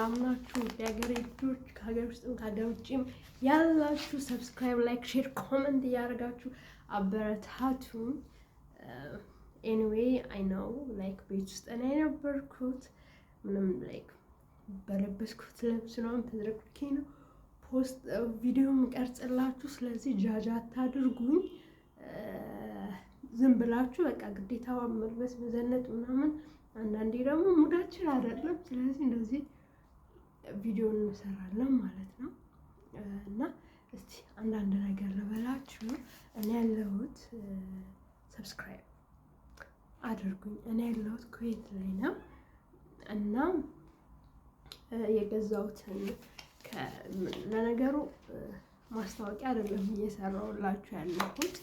ሰላም ናችሁ? የሀገሬ ልጆች ከሀገር ውስጥም ከሀገር ውጭም ያላችሁ ሰብስክራይብ፣ ላይክ፣ ሼር፣ ኮመንት እያደረጋችሁ አበረታቱን። ኤኒዌይ አይ ነው ላይክ ቤት ውስጥ ነው የነበርኩት። ምንም ላይክ በለበስኩት ልብስ ነው ተዝረክርኬ ነው ፖስት ቪዲዮ የምቀርጽላችሁ። ስለዚህ ጃጃ አታድርጉኝ። ዝም ብላችሁ በቃ ግዴታ መልበስ መዘነጥ ምናምን አንዳንዴ ደግሞ ሙዳችን አይደለም። ስለዚህ እንደዚህ ቪዲዮ እንሰራለን ማለት ነው። እና እስቲ አንዳንድ ነገር ልበላችሁ። እኔ ያለሁት ሰብስክራይብ አድርጉኝ። እኔ ያለሁት ኩዌት ላይ ነው እና የገዛሁትን ለነገሩ ማስታወቂያ አይደለም እየሰራሁላችሁ ያለሁት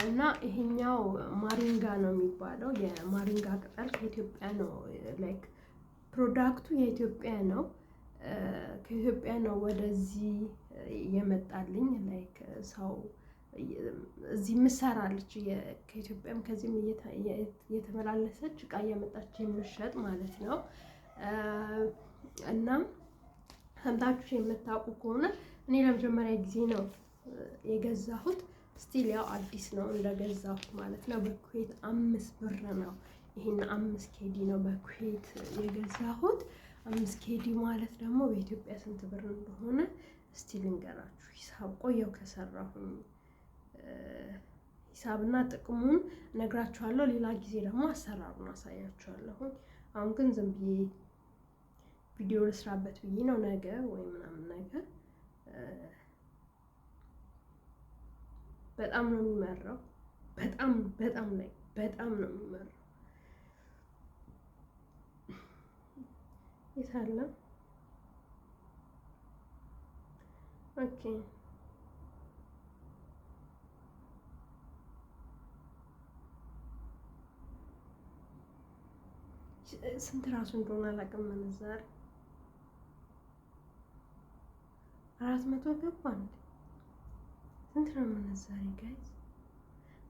እና ይሄኛው ማሪንጋ ነው የሚባለው። የማሪንጋ ቅጠል ከኢትዮጵያ ነው። ላይክ ፕሮዳክቱ የኢትዮጵያ ነው። ከኢትዮጵያ ነው ወደዚህ የመጣልኝ። ላይክ ሰው እዚህ ምሰራለች ከኢትዮጵያም ከዚህም እየተመላለሰች እቃ እየመጣች የምትሸጥ ማለት ነው። እና ሰምታችሁ የምታውቁ ከሆነ እኔ ለመጀመሪያ ጊዜ ነው የገዛሁት። ስቲል ያው አዲስ ነው እንደገዛሁት ማለት ነው። በኩዌት 5 ብር ነው። ይሄን 5 ኬዲ ነው በኩዌት የገዛሁት። 5 ኬዲ ማለት ደግሞ በኢትዮጵያ ስንት ብር እንደሆነ ስቲል እንገራችሁ። ሂሳብ ቆየው ከሰራሁኝ ሂሳብና ጥቅሙን ነግራችኋለሁ። ሌላ ጊዜ ደግሞ አሰራሩን አሳያችኋለሁ። አሁን ግን ዝም ብዬ ቪዲዮ ልስራበት ብዬ ነው። ነገ ወይ ምናምን ነገር በጣም ነው የሚመራው። በጣም ላይ በጣም ነው የሚመራው። ይታለ ኦኬ ስንት ራሱ እንደሆነ አላውቅም። ምንዛሬ 400 ገባ እንዴ? ስንት ነው ምንዛሬ ጋይስ?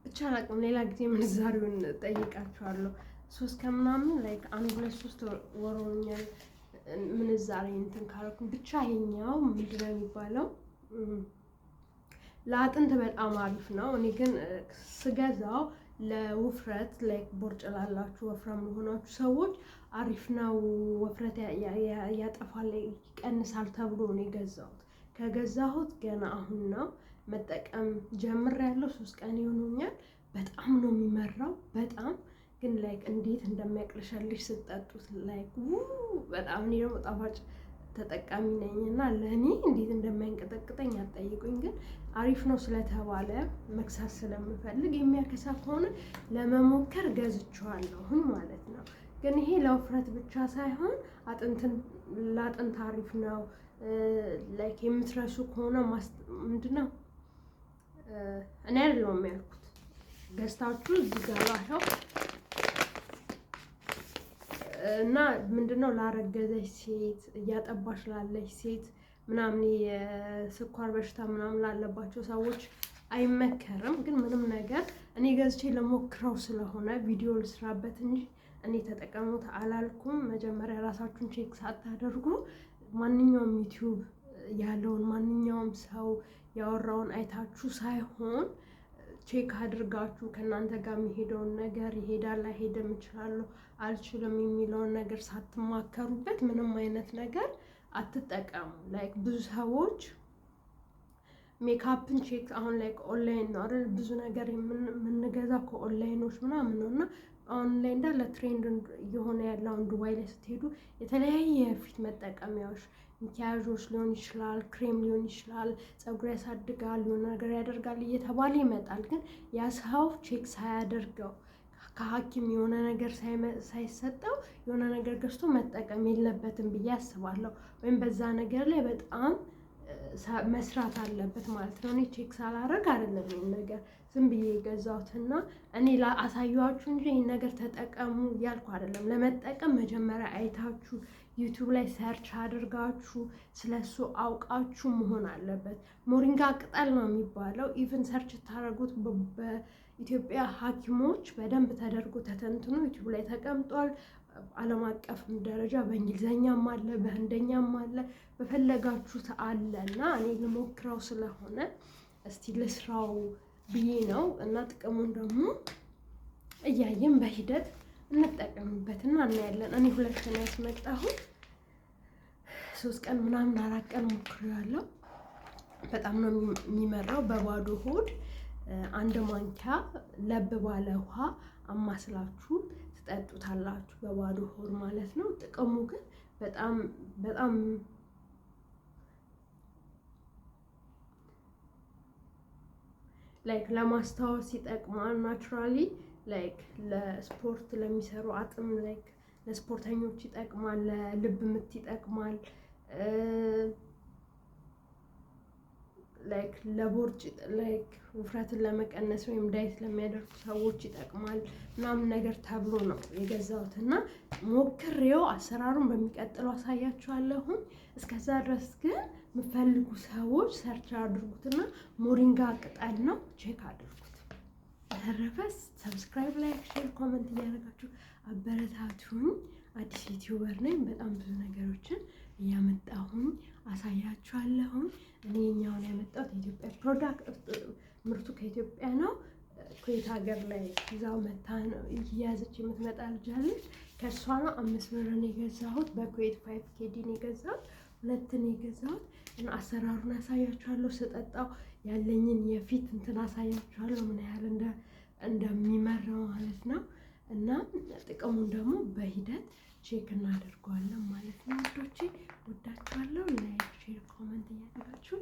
ብቻ አላውቅም። ሌላ ጊዜ ምንዛሬውን ጠይቃችኋለሁ። 3 ከምናምን ላይክ 1-2-3 ወሮኛል ምንዛሬ እንትን ካረኩ። ብቻ ይሄኛው ምንድነው የሚባለው ለአጥንት በጣም አሪፍ ነው። እኔ ግን ስገዛው ለውፍረት ላይክ ቦርጭ ላላችሁ ወፍራም ለሆናችሁ ሰዎች አሪፍ ነው። ውፍረት ያጠፋል፣ ይቀንሳል ተብሎ ነው የገዛሁት። ከገዛሁት ገና አሁን ነው መጠቀም ጀምሬያለሁ። 3 ቀን ይሆኑኛል። በጣም ነው የሚመራው። በጣም ግን ላይክ እንዴት እንደሚያቅልሻልሽ ስትጠጡት ላይክ በጣም እኔ ደግሞ ጣፋጭ ተጠቃሚ ነኝና ለኔ እንዴት እንደሚያንቀጠቅጠኝ አትጠይቁኝ። ግን አሪፍ ነው ስለተባለ መክሳት ስለምፈልግ የሚያከሳ ከሆነ ለመሞከር ገዝቼዋለሁ ማለት ነው። ግን ይሄ ለውፍረት ብቻ ሳይሆን ለአጥንት አሪፍ ነው። ላይክ የምትረሱ ከሆነ ምንድነው እኔ አይደለሁም ያልኩት፣ ገዝታችሁ እዚህ ጋር ላሻው እና ምንድነው ላረገዘች ሴት፣ እያጠባች ላለች ሴት ምናምን የስኳር በሽታ ምናምን ላለባቸው ሰዎች አይመከርም። ግን ምንም ነገር እኔ ገዝቼ ለሞክረው ስለሆነ ቪዲዮ ልስራበት እንጂ እኔ ተጠቀሙት አላልኩም። መጀመሪያ ራሳችሁን ቼክ ሳታደርጉ ማንኛውም ዩቲዩብ ያለውን ማንኛውም ሰው ያወራውን አይታችሁ ሳይሆን ቼክ አድርጋችሁ ከእናንተ ጋር የሚሄደውን ነገር ይሄዳል አይሄድም፣ እችላለሁ አልችልም የሚለውን ነገር ሳትማከሩበት ምንም አይነት ነገር አትጠቀሙ። ላይክ ብዙ ሰዎች ሜካፕን ቼክ አሁን ላይክ ኦንላይን ነው አይደል? ብዙ ነገር የምንገዛው ከኦንላይኖች ምናምን ነው። እና አሁን ላይ እንዳለ ትሬንድ እየሆነ ያለውን ዱባይ ላይ ስትሄዱ የተለያየ የፊት መጠቀሚያዎች ሚኪያዦች ሊሆን ይችላል፣ ክሬም ሊሆን ይችላል፣ ፀጉር ያሳድጋል፣ የሆነ ነገር ያደርጋል እየተባለ ይመጣል። ግን ያ ሰው ቼክ ሳያደርገው ከሐኪም የሆነ ነገር ሳይሰጠው የሆነ ነገር ገዝቶ መጠቀም የለበትም ብዬ አስባለሁ። ወይም በዛ ነገር ላይ በጣም መስራት አለበት ማለት ነው። እኔ ቼክ ሳላደርግ አይደለም ይሄን ነገር ዝም ብዬ የገዛሁትና እኔ አሳየኋችሁ እንጂ ይሄን ነገር ተጠቀሙ ያልኩ አይደለም። ለመጠቀም መጀመሪያ አይታችሁ ዩቲዩብ ላይ ሰርች አድርጋችሁ ስለሱ አውቃችሁ መሆን አለበት። ሞሪንጋ ቅጠል ነው የሚባለው። ኢቭን ሰርች ታደርጉት ኢትዮጵያ ሐኪሞች በደንብ ተደርጎ ተተንትኖ ዩቲዩብ ላይ ተቀምጧል። ዓለም አቀፍም ደረጃ በእንግሊዘኛም አለ፣ በህንደኛም አለ፣ በፈለጋችሁት አለ እና እኔ ልሞክረው ስለሆነ እስቲ ልስራው ብዬ ነው እና ጥቅሙን ደግሞ እያየን በሂደት እንጠቀምበትና እናያለን። እኔ 2 ቀን ያስመጣሁት 3 ቀን ምናምን 4 ቀን ሞክሬያለሁ። በጣም ነው የሚመራው። በባዶ ሆድ 1 ማንኪያ ለብ ባለ ውሃ አማስላችሁ ትጠጡታላችሁ፣ በባዶ ሆድ ማለት ነው። ጥቅሙ ግን በጣም በጣም ላይክ ለማስታወስ ይጠቅማል። ናቹራሊ ላይክ ለስፖርት ለሚሰሩ አጥም ላይክ ለስፖርተኞች ይጠቅማል፣ ለልብ ምት ይጠቅማል፣ ላይክ ለቦርጭ ላይክ ውፍረትን ለመቀነስ ወይም ዳይት ለሚያደርጉ ሰዎች ይጠቅማል ምናምን ነገር ተብሎ ነው የገዛሁት እና ሞክሬው አሰራሩን በሚቀጥለው አሳያችኋለሁ። እስከዛ ድረስ ግን የምትፈልጉ ሰዎች ሰርች አድርጉትና ሞሪንጋ ቅጠል ነው፣ ቼክ አድርጉት። በተረፈ ሰብስክራይብ፣ ላይክ፣ ሼር፣ ኮመንት እያደረጋችሁ አበረታቱኝ። አዲስ ዩቲዩበር ነኝ። በጣም ብዙ ነገሮችን እያመጣሁኝ አሳያችኋለሁ። እኔ እኛውን ያመጣሁት የኢትዮጵያ ፕሮዳክት ምርቱ ከኢትዮጵያ ነው። ኩዌት ሀገር ላይ ይዛው መታ ነው እያያዘች የምትመጣ ልጅ አለች። ከእሷ ነው 5 ብር ነው የገዛሁት። በኩዌት 5 ኬዲ ነው የገዛሁት። 2 ነው የገዛሁት እና አሰራሩን አሳያችኋለሁ። ስጠጣው ያለኝን የፊት እንትን አሳያችኋለሁ፣ ምን ያህል እንደሚመራው ማለት ነው። እና ጥቅሙን ደግሞ በሂደት ቼክ እናደርገዋለን ማለት ነው። ወዶቼ ወዳችኋለሁ። ላይክ፣ ሼር፣ ኮመንት እያደረጋችሁ